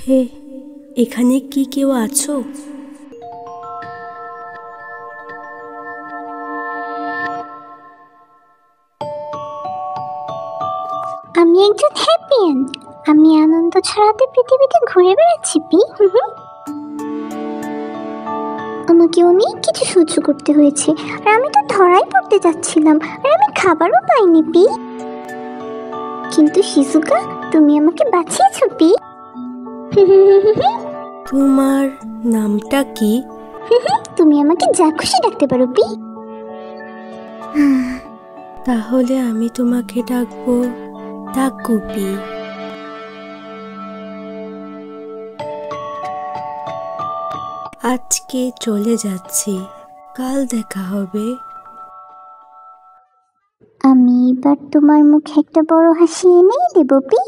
হে, এখানে কি কেউ আছো? আমি একজন হ্যাপিয়ান। আমি আনন্দ ছড়াতে পৃথিবীতে ঘুরে বেড়াচ্ছি পি। আমাকে অনেক কিছু সহ্য করতে হয়েছে, আর আমি তো ধরাই পড়তে যাচ্ছিলাম, আর আমি খাবারও পাইনি পি। কিন্তু শিজুকা, তুমি আমাকে বাঁচিয়েছো পি। তোমার নামটা কি? তুমি আমাকে যা খুশি ডাকতে পারো পি। তাহলে আমি তোমাকে ডাকবো তাকুপি। আজকে চলে যাচ্ছি, কাল দেখা হবে। আমি এবার তোমার মুখে একটা বড় হাসি এনেই দেবো পি।